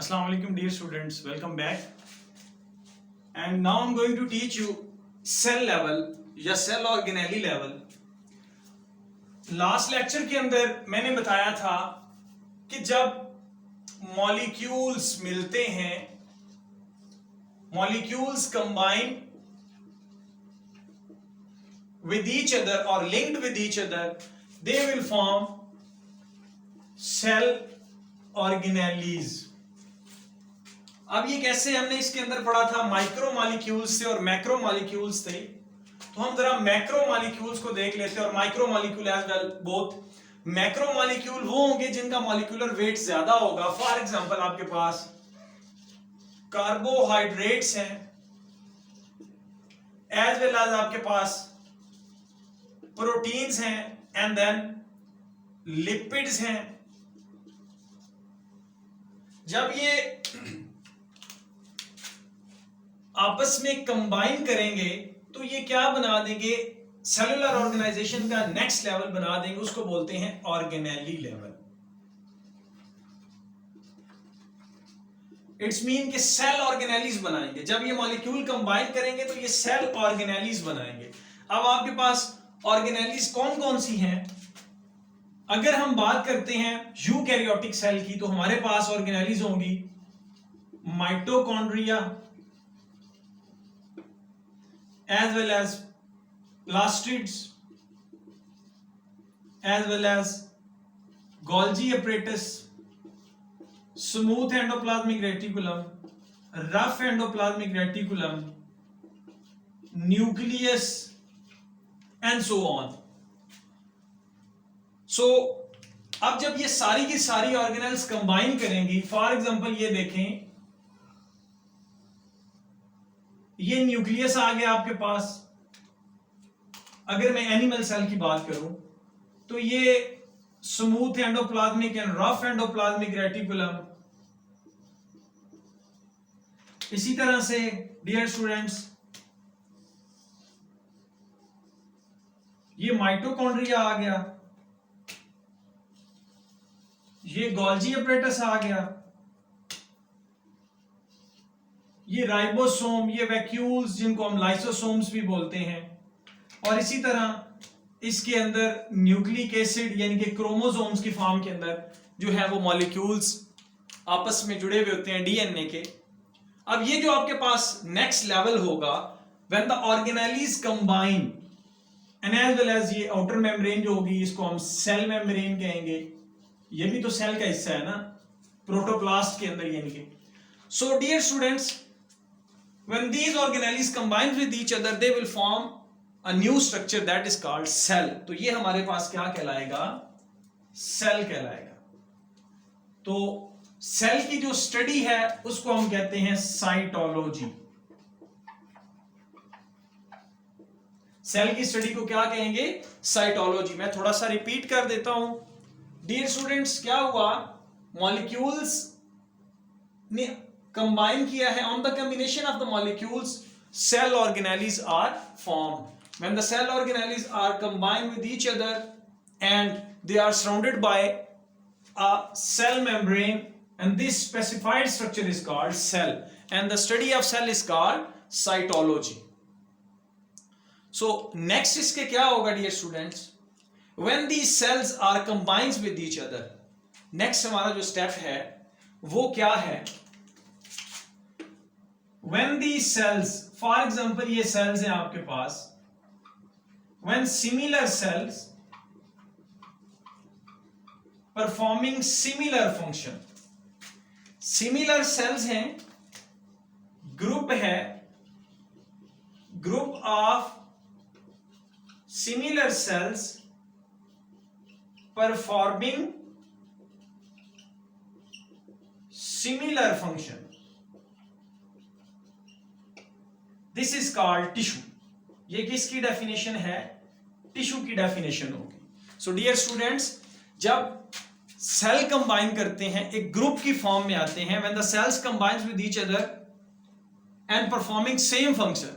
Assalamu alaikum dear students, welcome back. And now I'm going to teach you cell level या cell organelle level. Last lecture के अंदर मैंने बताया था कि जब मॉलिक्यूल्स मिलते हैं, molecules combine with each other or linked with each other, they will form cell organelles. अब ये कैसे, हमने इसके अंदर पढ़ा था माइक्रो मॉलिक्यूल्स थे और मैक्रो मॉलिक्यूल्स थे, तो हम जरा मैक्रो मॉलिक्यूल्स को देख लेते हैं और micro molecule as well both. Macro molecule वो होंगे जिनका मॉलिक्यूलर वेट ज्यादा होगा. फॉर एग्जांपल आपके पास कार्बोहाइड्रेट्स हैं एज वेल एज आपके पास प्रोटीन्स हैं एंड देन लिपिड्स हैं. जब ये आपस में कंबाइन करेंगे तो ये क्या बना देंगे, सेलुलर ऑर्गेनाइजेशन का नेक्स्ट लेवल बना देंगे, उसको बोलते हैं ऑर्गेनेली लेवल. इट्स मीन कि सेल ऑर्गेनेलीज बनाएंगे. जब ये मॉलिक्यूल कंबाइन करेंगे तो ये सेल ऑर्गेनेलीज बनाएंगे. अब आपके पास ऑर्गेनेलीज कौन कौन सी हैं? अगर हम बात करते हैं यूकैरियोटिक सेल की तो हमारे पास ऑर्गेनेलीज होंगी mitochondria as well as plastids as well as Golgi apparatus, smooth endoplasmic reticulum, rough endoplasmic reticulum, nucleus and so on. So अब जब ये सारी की सारी ऑर्गेनेल्स कंबाइन करेंगी, फॉर एग्जांपल ये देखें, ये न्यूक्लियस आ गया आपके पास. अगर मैं एनिमल सेल की बात करूं तो ये smooth endoplasmic and rough endoplasmic reticulum. इसी तरह से डियर स्टूडेंट्स ये माइटोकॉन्ड्रिया आ गया, ये गोल्जी अपरेटस आ गया, ये राइबोसोम, ये वैक्यूल्स जिनको हम लाइसोसोम्स भी बोलते हैं, और इसी तरह इसके अंदर न्यूक्लिक एसिड यानी कि क्रोमोसोम्स की फॉर्म के अंदर जो है वो मॉलिक्यूल्स आपस में जुड़े हुए होते हैं डीएनए के. अब ये जो आपके पास नेक्स्ट लेवल होगा when the organelles combine and as well as ये आउटर मेम्ब्रेन जो होगी इसको हम सेल मेम्ब्रेन कहेंगे. ये भी तो सेल का हिस्सा है ना, प्रोटोप्लास्ट के अंदर यानी कि. So dear students, when these organelles combine with each other they will form a new structure that is called cell. तो ये हमारे पास क्या कहलाएगा, सेल कहलाएगा. तो सेल की जो स्टडी है उसको हम कहते हैं साइटोलॉजी. सेल की स्टडी को क्या कहेंगे, साइटोलॉजी. मैं थोड़ा सा रिपीट कर देता हूं. डियर स्टूडेंट्स, क्या हुआ, मॉलिक्यूल्स ने कंबाइन किया है. On the combination of the molecules cell organelles are formed. When the cell organelles are combined with each other and they are surrounded by a cell membrane and this specified structure is called cell and the study of cell is called cytology. So next इसके क्या होगा dear students, when these cells are combined with each other, next हमारा जो step है वो क्या है, when these cells, for example ये cells हैं आपके पास, when similar cells performing similar function, similar cells हैं, group है, group of similar cells performing similar function, this is called tissue. ये किसकी डेफिनेशन है, टिश्यू की डेफिनेशन होगी. सो डियर स्टूडेंट्स, जब सेल कंबाइन करते हैं एक ग्रुप की फॉर्म में आते हैं, when the cells combines with each other and performing same function,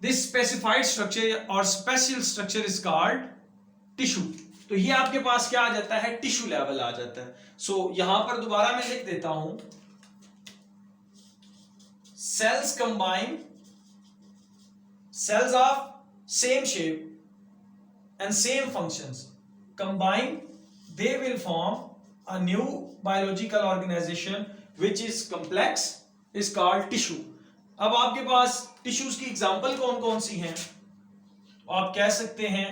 this specified structure और special structure is called tissue. तो ये आपके पास क्या आ जाता है, टिश्यू लेवल आ जाता है. सो यहां पर दोबारा मैं लिख देता हूं cells combine, cells of same shape and same functions combine, they will form a new biological organization which is complex, is called tissue. अब आपके पास टिश्यूज की एग्जांपल कौन कौन सी हैं? आप कह सकते हैं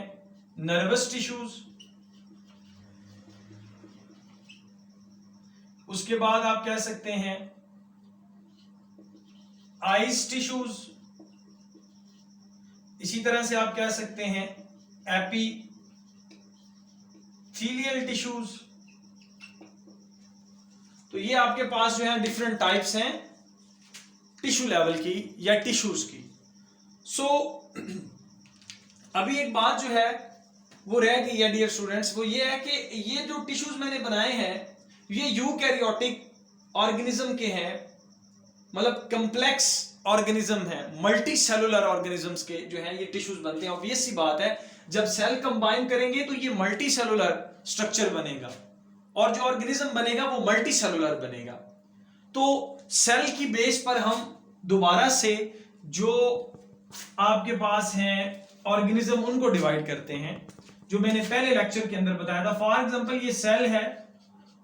नर्वस टिश्यूज, उसके बाद आप कह सकते हैं आइज टिश्यूज, इसी तरह से आप कह सकते हैं एपिथेलियल टिश्यूज। तो ये आपके पास जो है डिफरेंट टाइप्स हैं टिश्यू लेवल की या टिश्यूज की। सो अभी एक बात जो है वो रह गई है डियर स्टूडेंट्स, वो ये है कि ये जो टिश्यूज मैंने बनाए हैं ये यूकैरियोटिक ऑर्गेनिज्म के हैं, मतलब कम्प्लेक्स ऑर्गेनिज्म है, मल्टी सेलुलर ऑर्गेनिजम्स के जो है ये टिश्यूज बनते हैं। ऑब्वियस सी बात है जब सेल कंबाइन करेंगे तो ये मल्टी सेलुलर स्ट्रक्चर बनेगा और जो ऑर्गेनिज्म बनेगा वो मल्टी सेलुलर बनेगा। तो सेल की बेस पर हम दोबारा से जो आपके पास हैं ऑर्गेनिज्म उनको डिवाइड करते हैं, जो मैंने पहले लेक्चर के अंदर बताया था। फॉर एग्जांपल ये सेल है,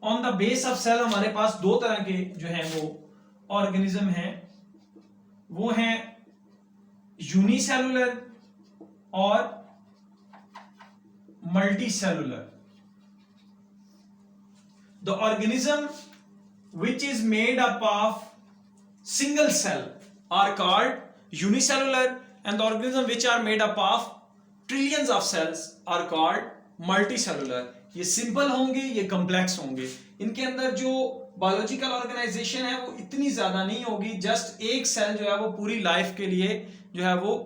on the base of cell हमारे पास दो तरह के जो है वो ऑर्गेनिज्म हैं, वो हैं यूनिसेलुलर और multi cellular. The organism which is made up of single cell are called unicellular and the organism which are made up of trillions of cells are called multicellular। ये सिंपल होंगे, ये complex होंगे, इनके अंदर जो biological organisation है वो इतनी ज्यादा नहीं होगी, जस्ट एक सेल जो है वो पूरी लाइफ के लिए जो है वो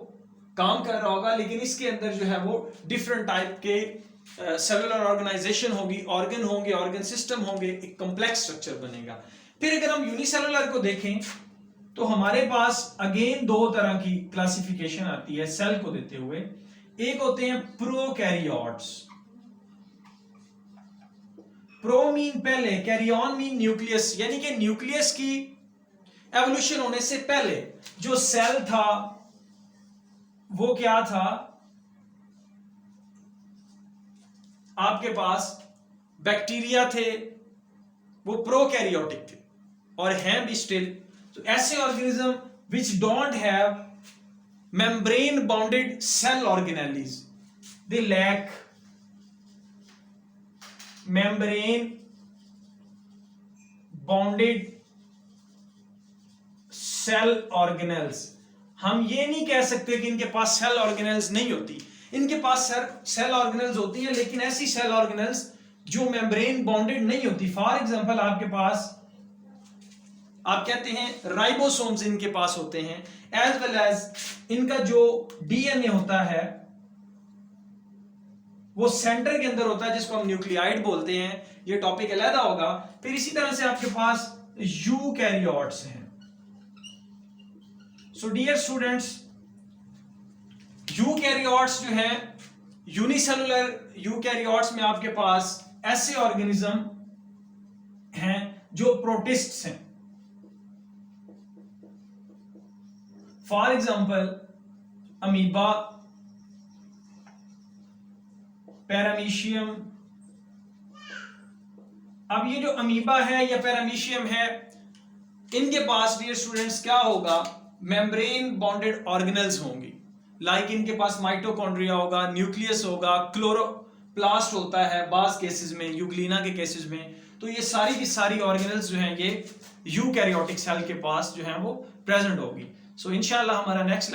काम कर रहा होगा, लेकिन इसके अंदर जो है वो डिफरेंट टाइप के सेलुलर ऑर्गेनाइजेशन होगी, ऑर्गन होंगे, ऑर्गन सिस्टम होंगे, एक कॉम्प्लेक्स स्ट्रक्चर बनेगा। फिर अगर हम यूनिसेलुलर को देखें तो हमारे पास अगेन दो तरह की क्लासिफिकेशन आती है सेल को देते हुए। एक होते हैं प्रोकैरियोट्स, प्रो मीन पहले, कैरियन मीन न्यूक्लियस, यानी कि न्यूक्लियस की एवोल्यूशन होने से पहले जो सेल था वो क्या था, आपके पास बैक्टीरिया थे, वो प्रोकैरियोटिक थे और हैं भी स्टिल। तो ऐसे organism which don't have membrane bounded cell organelles, they lack membrane bounded cell organelles. हम ये नहीं कह सकते कि इनके पास सेल ऑर्गेनेल्स नहीं होती, इनके पास सेल ऑर्गेनेल्स होती है, लेकिन ऐसी सेल ऑर्गेनेल्स जो मेम्ब्रेन बाउंडेड नहीं होती। फॉर एग्जांपल आपके पास आप कहते हैं राइबोसोम्स इनके पास होते हैं, एज वेल एज इनका जो डीएनए होता है वो सेंटर के अंदर होता है जिसको हम न्यूक्लियाइड बोलते हैं, ये टॉपिक अलग होगा। फिर इसी तरह से आपके पास यूकैरियोट्स हैं। सो डियर स्टूडेंट्स, यूकैरियोट्स जो हैं, यूनिसेलुलर यूकैरियोट्स में आपके पास ऐसे ऑर्गेनिज्म हैं जो प्रोटिस्ट्स हैं। For example amoeba, paramecium. अब ये जो अमीबा है या पैरामीशियम है, इनके पास डियर स्टूडेंट्स क्या होगा, मेम्ब्रेन बाउंडेड ऑर्गेनेल्स होंगी। लाइक इनके पास माइटोकॉन्ड्रिया होगा, न्यूक्लियस होगा, क्लोरोप्लास्ट होता है बाज केसेस में, यूग्लिना के केसेस में। तो ये सारी की सारी ऑर्गेनेल्स जो हैं ये यूकैरियोटिक सेल के पास जो हैं वो प्रेजेंट होगी। सो इंशाल्लाह हमारा नेक्स्ट